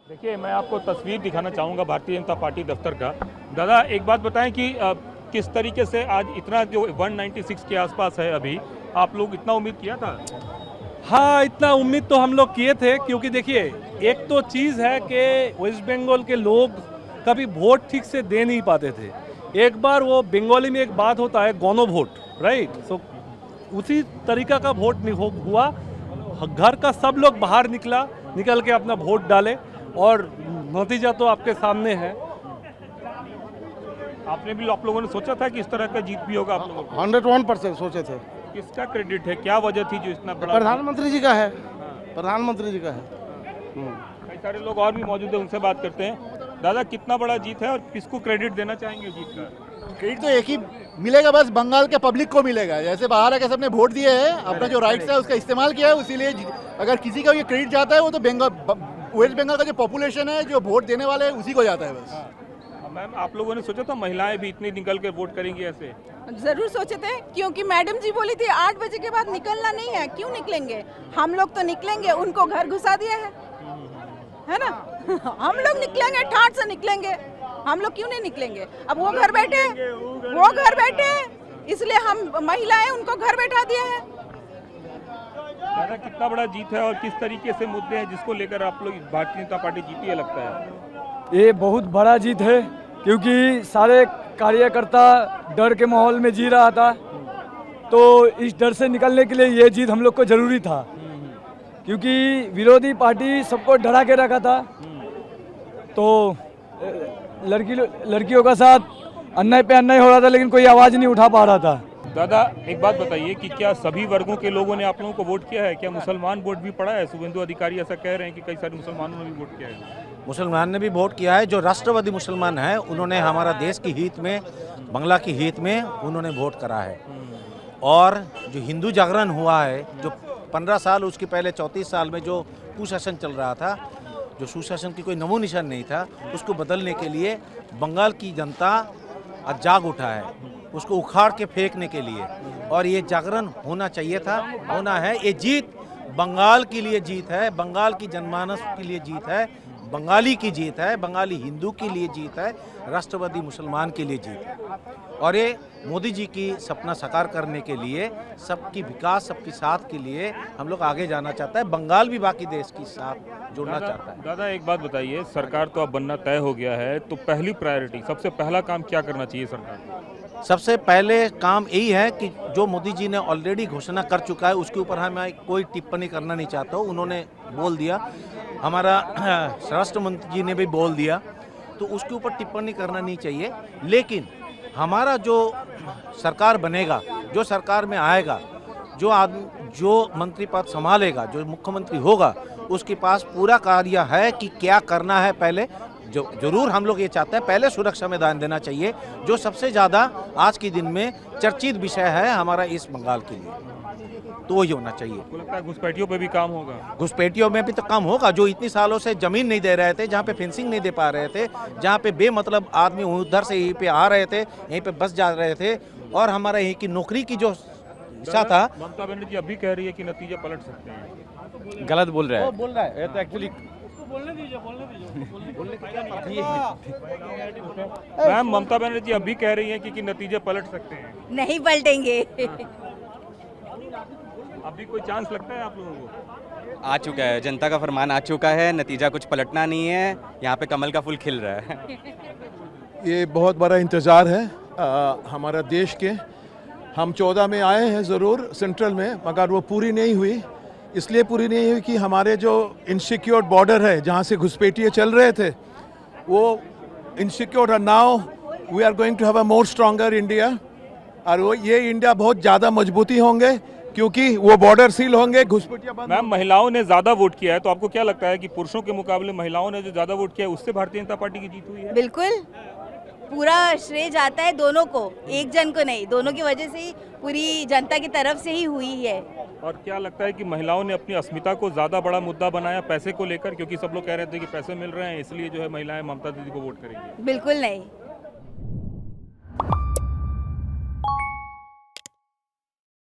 देखिए, मैं आपको तस्वीर दिखाना चाहूँगा भारतीय जनता पार्टी दफ्तर का। दादा, एक बात बताएं कि किस तरीके से आज इतना जो 196 के आसपास है अभी, आप लोग इतना उम्मीद किया था? हाँ, इतना उम्मीद तो हम लोग किए थे, क्योंकि देखिए एक तो चीज़ है कि वेस्ट बंगाल के लोग कभी वोट ठीक से दे नहीं पाते थे। एक बार वो बंगाली में एक बात होता है गौनो वोट, राइट? सो उसी तरीका का वोट हुआ। घर का सब लोग बाहर निकल के अपना वोट डाले और नतीजा तो आपके सामने है। आप लोगों ने सोचा था कि इस तरह का जीत भी होगा? आप लोगों को 101% सोचे थे। किसका क्रेडिट है, क्या वजह थी जो इतना बड़ा? प्रधानमंत्री जी का है, प्रधानमंत्री जी का है। कई सारे लोग और भी मौजूद हैं, उनसे बात करते हैं। दादा, कितना बड़ा जीत है और किसको क्रेडिट देना चाहेंगे जीत का? क्रेडिट तो एक ही मिलेगा, बस बंगाल के पब्लिक को मिलेगा। जैसे बाहर आके सबने वोट दिए हैं, अपना जो राइट्स है उसका इस्तेमाल किया है, इसीलिए अगर किसी का ये क्रेडिट जाता है वो तो वेस्ट बंगाल का जो पॉपुलेशन है, जो वोट देने वाले हैं, उसी को जाता है बस। मैम, आप लोगों ने सोचा था महिलाएं भी इतनी निकल के वोट करेंगी ऐसे? जरूर सोचे थे, क्योंकि मैडम जी बोली थी 8 बजे के बाद निकलना नहीं है। क्यों निकलेंगे? हम लोग तो निकलेंगे, उनको घर घुसा दिया है ना? हम लोग निकलेंगे, ठाट से निकलेंगे। हम लोग क्यों नहीं निकलेंगे? अब वो घर बैठे इसलिए हम महिलाएं उनको घर बैठा दिया है। दादा, कितना बड़ा जीत है और किस तरीके से मुद्दे हैं जिसको लेकर आप लोग भारतीय जनता पार्टी जीती है लगता है? ये बहुत बड़ा जीत है, क्योंकि सारे कार्यकर्ता डर के माहौल में जी रहा था, तो इस डर से निकलने के लिए ये जीत हम लोग को जरूरी था, क्योंकि विरोधी पार्टी सबको डरा के रखा था। तो लड़कियों का साथ अन्याय पे अन्याय हो रहा था, लेकिन कोई आवाज़ नहीं उठा पा रहा था। दादा, एक बात बताइए कि क्या सभी वर्गों के लोगों ने आप लोगों को वोट किया है? क्या मुसलमान वोट भी पड़ा है? शुभेंदु अधिकारी ऐसा कह रहे हैं कि कई सारे मुसलमानों ने भी वोट किया है। मुसलमान ने भी वोट किया है। जो राष्ट्रवादी मुसलमान है, उन्होंने हमारा देश की हित में, बंगला की हित में उन्होंने वोट करा है। और जो हिंदू जागरण हुआ है, जो 15 साल उसके पहले 34 साल में जो कुशासन चल रहा था, जो सुशासन की कोई नमो निशान नहीं था, उसको बदलने के लिए बंगाल की जनता आज जाग उठा है, उसको उखाड़ के फेंकने के लिए। और ये जागरण होना चाहिए था, होना है। ये जीत बंगाल के लिए जीत है, बंगाल की जनमानस के लिए जीत है, बंगाली की जीत है, बंगाली हिंदू के लिए जीत है, राष्ट्रवादी मुसलमान के लिए जीत है। और ये मोदी जी की सपना साकार करने के लिए, सबकी विकास, सबकी साथ के लिए हम लोग आगे जाना चाहता है। बंगाल भी बाकी देश के साथ जुड़ना चाहता है। दादा, एक बात बताइए, सरकार तो अब बनना तय हो गया है, तो पहली प्रायोरिटी, सबसे पहला काम क्या करना चाहिए सरकार को? सबसे पहले काम यही है कि जो मोदी जी ने ऑलरेडी घोषणा कर चुका है, उसके ऊपर मैं कोई टिप्पणी करना नहीं चाहता हूँ। उन्होंने बोल दिया, हमारा स्वराष्ट्र मंत्री जी ने भी बोल दिया, तो उसके ऊपर टिप्पणी करना नहीं चाहिए। लेकिन हमारा जो सरकार बनेगा, जो सरकार में आएगा, जो आदमी जो मंत्री पद संभालेगा, जो मुख्यमंत्री होगा, उसके पास पूरा कार्य है कि क्या करना है। पहले जो जरूर हम लोग ये चाहते हैं, पहले सुरक्षा में ध्यान देना चाहिए, जो सबसे ज़्यादा आज के दिन में चर्चित विषय है हमारा इस बंगाल के लिए, तो वही होना चाहिए। आपको लगता है घुसपैठियों पे भी काम होगा? घुसपैठियों में भी तो काम होगा। जो इतनी सालों से जमीन नहीं दे रहे थे, जहाँ पे फेंसिंग नहीं दे पा रहे थे, जहाँ पे बेमतलब आदमी उधर से यहीं पे आ रहे थे, यहीं पे बस जा रहे थे, और हमारा यहीं की नौकरी की जो हिस्सा था। ममता बनर्जी अभी कह रही है कि नतीजे पलट सकते हैं। गलत बोल रहा है। बोल रहा है, ये तो एक्चुअली मैम, ममता बनर्जी अभी कह रही है कि नतीजे पलट सकते हैं। नहीं पलटेंगे। अभी कोई चांस लगता है आप लोगों को? आ चुका है, जनता का फरमान आ चुका है, नतीजा कुछ पलटना नहीं है। यहाँ पे कमल का फूल खिल रहा है। ये बहुत बड़ा इंतज़ार है हमारा देश के। हम 14 में आए हैं ज़रूर सेंट्रल में, मगर वो पूरी नहीं हुई। इसलिए पूरी नहीं हुई कि हमारे जो इनसिक्योर बॉर्डर है, जहाँ से घुसपैठिए चल रहे थे, वो इनसिक्योर है। Now we are going to have a more stronger India, और वो ये इंडिया बहुत ज़्यादा मजबूती होंगे, क्योंकि वो बॉर्डर सील होंगे, घुसपैठिया बंद। मैम, महिलाओं ने ज्यादा वोट किया है, तो आपको क्या लगता है कि पुरुषों के मुकाबले महिलाओं ने जो ज्यादा वोट किया है, उससे भारतीय जनता पार्टी की जीत हुई है? बिल्कुल, पूरा श्रेय जाता है दोनों को, एक जन को नहीं। दोनों की वजह से ही पूरी जनता की तरफ से ही हुई है। और क्या लगता है कि महिलाओं ने अपनी अस्मिता को ज्यादा बड़ा मुद्दा बनाया पैसे को लेकर? क्योंकि सब लोग कह रहे थे कि पैसे मिल रहे हैं, इसलिए जो है महिलाएं ममता दीदी को वोट करेंगी। बिल्कुल नहीं।